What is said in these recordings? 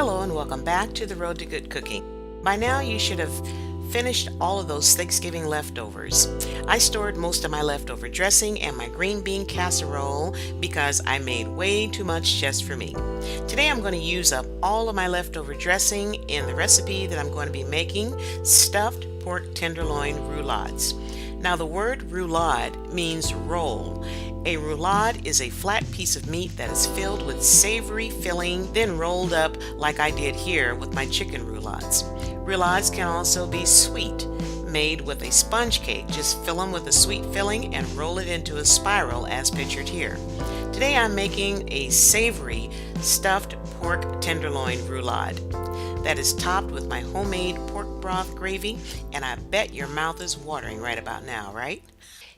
Hello and welcome back to the Road to Good Cooking. By now you should have finished all of those Thanksgiving leftovers. I stored most of my leftover dressing and my green bean casserole because I made way too much just for me. Today I'm going to use up all of my leftover dressing in the recipe that I'm going to be making, stuffed pork tenderloin roulades. Now the word roulade means roll. A roulade is a flat piece of meat that is filled with savory filling, then rolled up like I did here with my chicken roulades. Roulades can also be sweet, made with a sponge cake. Just fill them with a sweet filling and roll it into a spiral as pictured here. Today I'm making a savory stuffed pork tenderloin roulade that is topped with my homemade pork broth gravy, and I bet your mouth is watering right about now, right?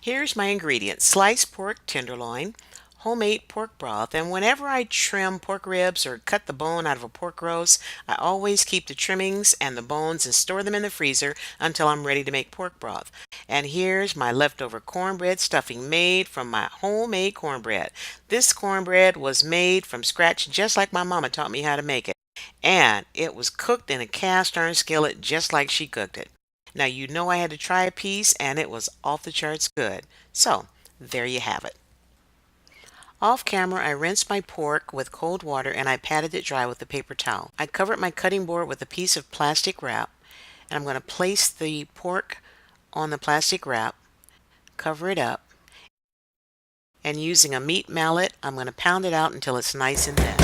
Here's my ingredients: sliced pork tenderloin, homemade pork broth, and whenever I trim pork ribs or cut the bone out of a pork roast, I always keep the trimmings and the bones and store them in the freezer until I'm ready to make pork broth. And here's my leftover cornbread stuffing made from my homemade cornbread. This cornbread was made from scratch just like my mama taught me how to make it. And it was cooked in a cast iron skillet just like she cooked it. Now you know I had to try a piece and it was off the charts good. So there you have it. Off camera, I rinsed my pork with cold water and I patted it dry with a paper towel. I covered my cutting board with a piece of plastic wrap, and I'm going to place the pork on the plastic wrap, cover it up, and using a meat mallet, I'm going to pound it out until it's nice and thin.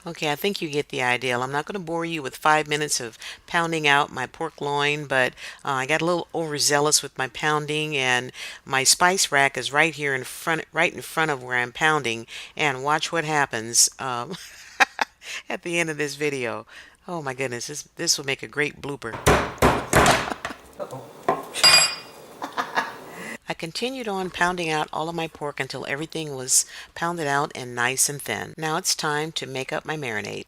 Okay, I think you get the idea. I'm not going to bore you with 5 minutes of pounding out my pork loin, but I got a little overzealous with my pounding, and my spice rack is right here in front, right in front of where I'm pounding. And watch what happens at the end of this video. Oh my goodness, this will make a great blooper. I continued on pounding out all of my pork until everything was pounded out and nice and thin. Now it's time to make up my marinade.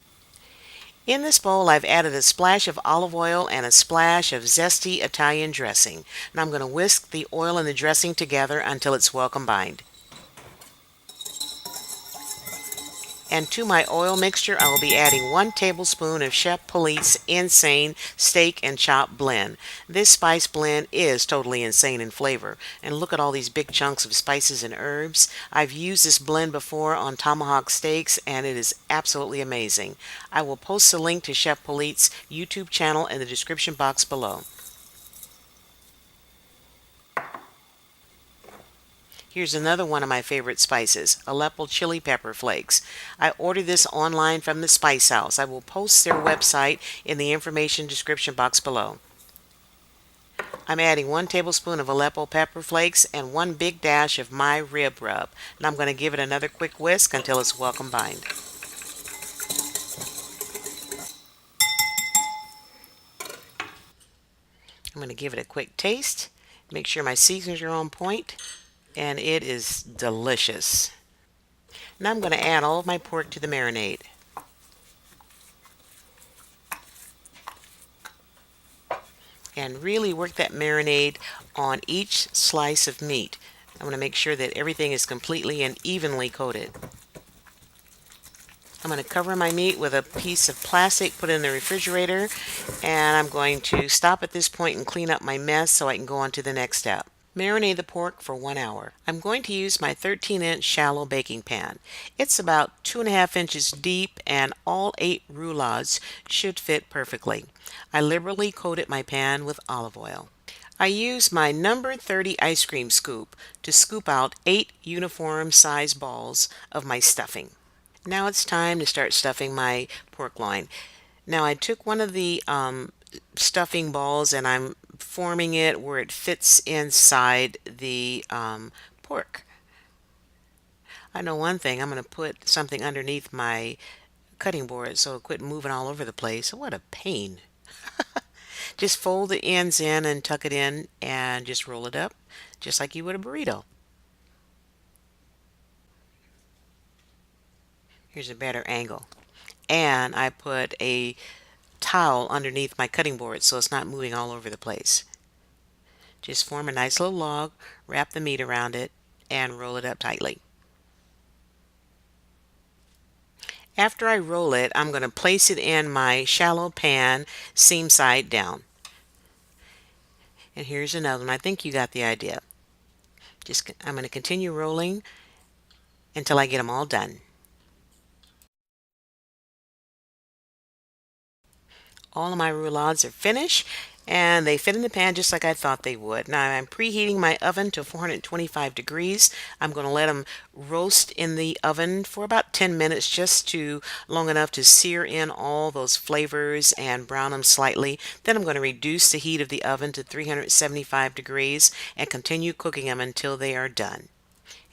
In this bowl, I've added a splash of olive oil and a splash of zesty Italian dressing. Now I'm going to whisk the oil and the dressing together until it's well combined. And to my oil mixture, I will be adding 1 tablespoon of Chef Politte's Insane Steak and Chop blend. This spice blend is totally insane in flavor. And look at all these big chunks of spices and herbs. I've used this blend before on tomahawk steaks and it is absolutely amazing. I will post a link to Chef Politte's YouTube channel in the description box below. Here's another one of my favorite spices, Aleppo chili pepper flakes. I ordered this online from the Spice House. I will post their website in the information description box below. I'm adding 1 tablespoon of Aleppo pepper flakes and 1 big dash of my rib rub. And I'm going to give it another quick whisk until it's well combined. I'm going to give it a quick taste, make sure my seasonings are on point, and it is delicious. Now I'm going to add all of my pork to the marinade. And really work that marinade on each slice of meat. I'm going to make sure that everything is completely and evenly coated. I'm going to cover my meat with a piece of plastic, put it in the refrigerator, and I'm going to stop at this point and clean up my mess so I can go on to the next step. Marinate the pork for 1 hour. I'm going to use my 13-inch shallow baking pan. It's about 2.5 inches deep and all 8 roulades should fit perfectly. I liberally coated my pan with olive oil. I use my number 30 ice cream scoop to scoop out 8 uniform size balls of my stuffing. Now it's time to start stuffing my pork loin. Now I took one of the stuffing balls and I'm forming it where it fits inside the pork. I know one thing, I'm going to put something underneath my cutting board so it'll quit moving all over the place. What a pain. Just fold the ends in and tuck it in and just roll it up just like you would a burrito. Here's a better angle. And I put a towel underneath my cutting board so it's not moving all over the place. Just form a nice little log, wrap the meat around it, and roll it up tightly. After I roll it, I'm going to place it in my shallow pan, seam side down. And here's another one. I think you got the idea. I'm going to continue rolling until I get them all done. All of my roulades are finished and they fit in the pan just like I thought they would. Now I'm preheating my oven to 425 degrees. I'm going to let them roast in the oven for about 10 minutes, just to long enough to sear in all those flavors and brown them slightly. Then I'm going to reduce the heat of the oven to 375 degrees and continue cooking them until they are done.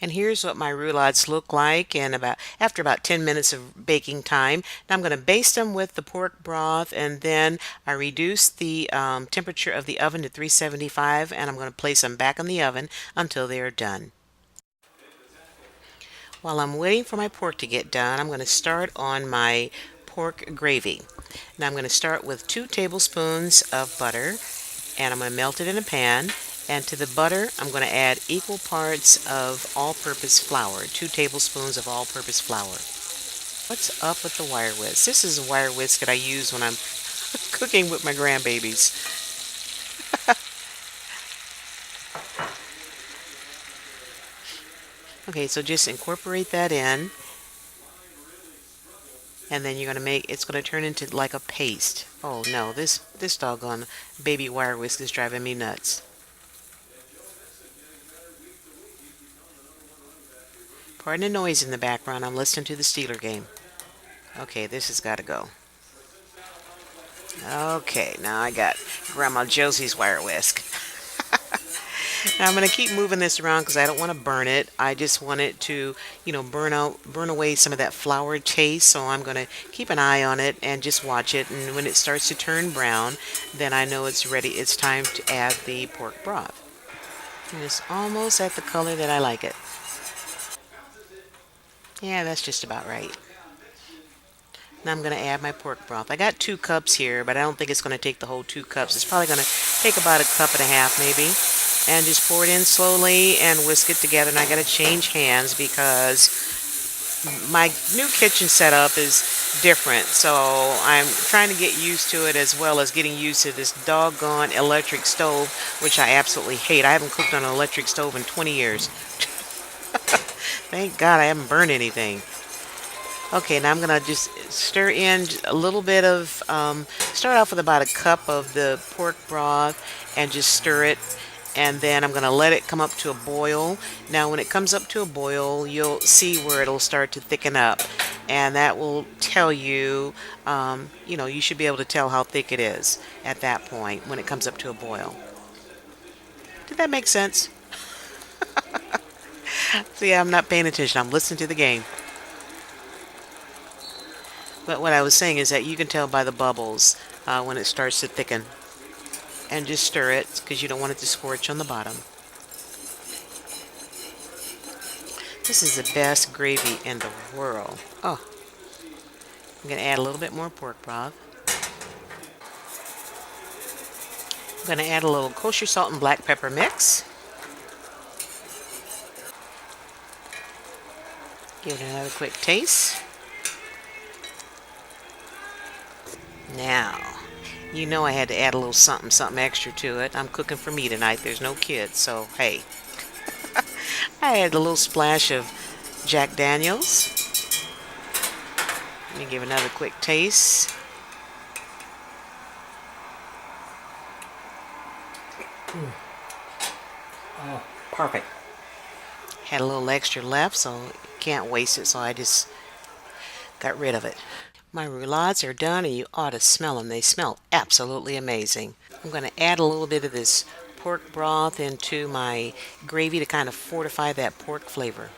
And here's what my roulades look like after about 10 minutes of baking time. Now I'm going to baste them with the pork broth, and then I reduce the temperature of the oven to 375, and I'm going to place them back in the oven until they are done. While I'm waiting for my pork to get done, I'm going to start on my pork gravy. Now I'm going to start with 2 tablespoons of butter, and I'm going to melt it in a pan. And to the butter, I'm going to add equal parts of all-purpose flour, 2 tablespoons of all-purpose flour. What's up with the wire whisk? This is a wire whisk that I use when I'm cooking with my grandbabies. Okay, so just incorporate that in, and then it's going to turn into like a paste. Oh no, this doggone baby wire whisk is driving me nuts. Pardon the noise in the background. I'm listening to the Steeler game. Okay, this has got to go. Okay, now I got Grandma Josie's wire whisk. Now I'm going to keep moving this around because I don't want to burn it. I just want it to, burn away some of that flour taste. So I'm going to keep an eye on it and just watch it. And when it starts to turn brown, then I know it's ready. It's time to add the pork broth. And it's almost at the color that I like it. Yeah, that's just about right. Now I'm going to add my pork broth. I got 2 cups here, but I don't think it's going to take the whole 2 cups. It's probably going to take about a cup and a half maybe. And just pour it in slowly and whisk it together. And I got to change hands because my new kitchen setup is different. So I'm trying to get used to it, as well as getting used to this doggone electric stove, which I absolutely hate. I haven't cooked on an electric stove in 20 years. Thank God I haven't burned anything. Okay, now I'm going to just stir in a little bit of, start off with about a cup of the pork broth and just stir it. And then I'm going to let it come up to a boil. Now, when it comes up to a boil, you'll see where it'll start to thicken up. And that will tell you, you should be able to tell how thick it is at that point when it comes up to a boil. Did that make sense? See, I'm not paying attention. I'm listening to the game. But what I was saying is that you can tell by the bubbles when it starts to thicken. And just stir it because you don't want it to scorch on the bottom. This is the best gravy in the world. Oh, I'm going to add a little bit more pork broth. I'm going to add a little kosher salt and black pepper mix. Give it another quick taste. Now, you know I had to add a little something extra to it. I'm cooking for me tonight. There's no kids, so hey. I add a little splash of Jack Daniels. Let me give another quick taste. Oh, perfect. Had a little extra left, so can't waste it, so I just got rid of it. My roulades are done, and you ought to smell them. They smell absolutely amazing. I'm going to add a little bit of this pork broth into my gravy to kind of fortify that pork flavor.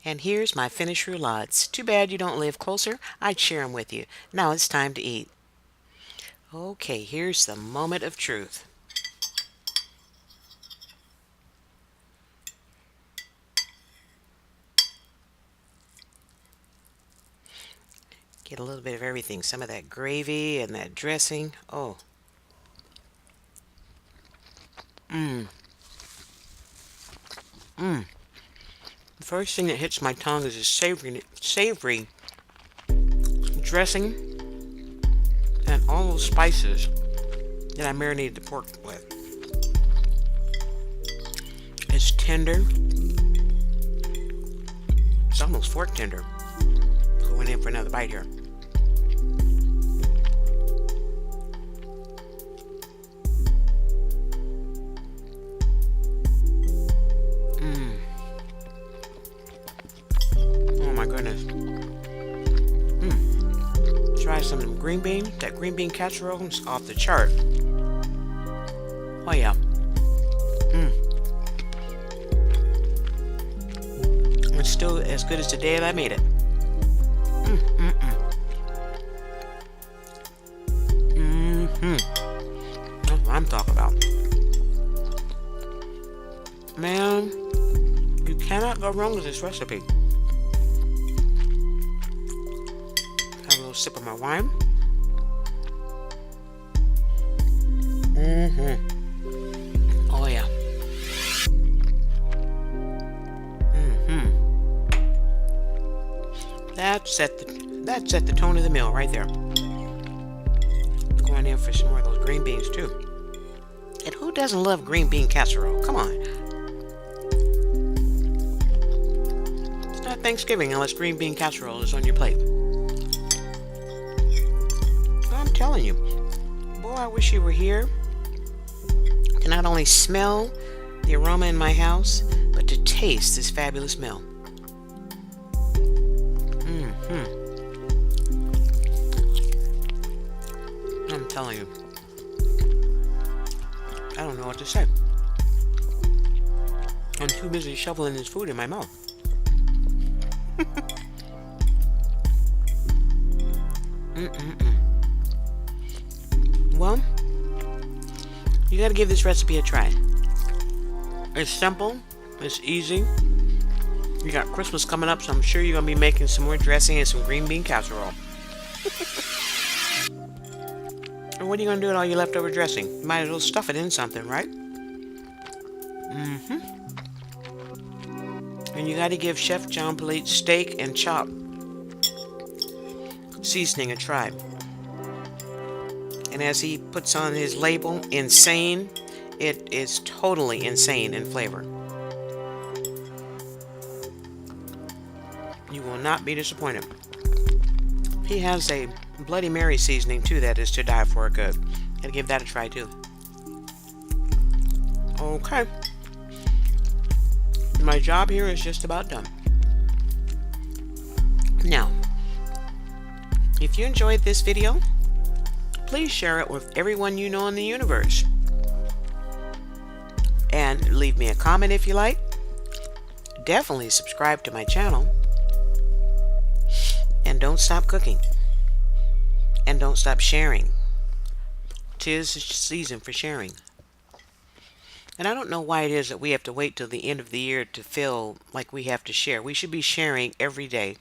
And here's my finished roulades. Too bad you don't live closer. I'd share them with you. Now it's time to eat. Okay, here's the moment of truth. Get a little bit of everything. Some of that gravy and that dressing. Oh. Mmm. Mmm. The first thing that hits my tongue is this savory dressing and all those spices that I marinated the pork with. It's tender. It's almost fork tender. Going in for another bite here. Mmm. Oh my goodness. Mmm. Try some of them green beans. That green bean casserole is off the chart. Oh yeah. Mmm. It's still as good as the day that I made it. That's what I'm talking about. Man, you cannot go wrong with this recipe. Have a little sip of my wine. Oh yeah. That set the tone of the meal right there. Going in for some more of those green beans too. And who doesn't love green bean casserole? Come on. It's not Thanksgiving unless green bean casserole is on your plate. I'm telling you. Boy, I wish you were here to not only smell the aroma in my house, but to taste this fabulous meal. I'm telling you, I don't know what to say. I'm too busy shoveling this food in my mouth. Well, you gotta give this recipe a try. It's simple, it's easy. You got Christmas coming up, so I'm sure you're gonna be making some more dressing and some green bean casserole. And what are you gonna do with all your leftover dressing? You might as well stuff it in something, right? And you gotta give Chef John Politte's steak and chop seasoning a try. And as he puts on his label, insane, it is totally insane in flavor. You will not be disappointed. He has a Bloody Mary seasoning too that is to die for good. Gotta give that a try too. Okay. My job here is just about done. Now, if you enjoyed this video, please share it with everyone you know in the universe. And leave me a comment if you like. Definitely subscribe to my channel. And don't stop cooking. And don't stop sharing. 'Tis the season for sharing. And I don't know why it is that we have to wait till the end of the year to feel like we have to share. We should be sharing every day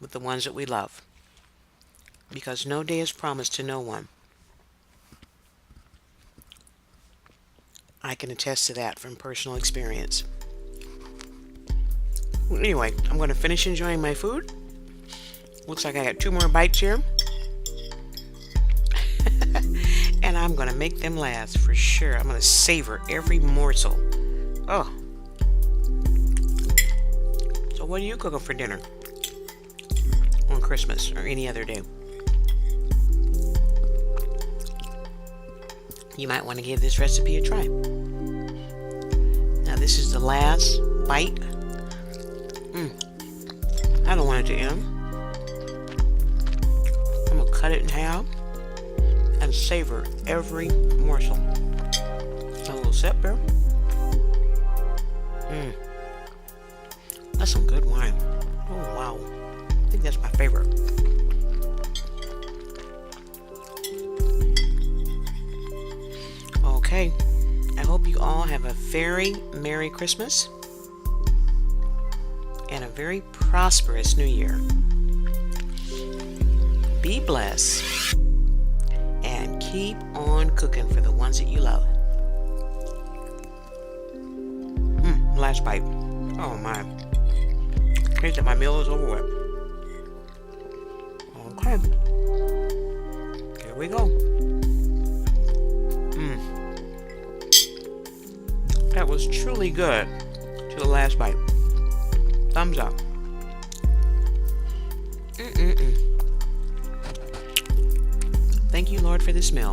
with the ones that we love. Because no day is promised to no one. I can attest to that from personal experience. Anyway, I'm going to finish enjoying my food. Looks like I got 2 more bites here. And I'm going to make them last for sure. I'm going to savor every morsel. Oh. So what are you cooking for dinner? On Christmas or any other day? You might want to give this recipe a try. Now this is the last bite. I don't want it to end. I'm going to cut it in half and savor every morsel. A little sip there. That's some good wine. Oh wow. I think that's my favorite. Okay. I hope you all have a very Merry Christmas and a very prosperous New Year. be blessed, and keep on cooking for the ones that you love. Last bite. Oh my. I think that my meal is over with. Okay. Here we go. That was truly good to the last bite. Thumbs up. Thank you, Lord, for this meal.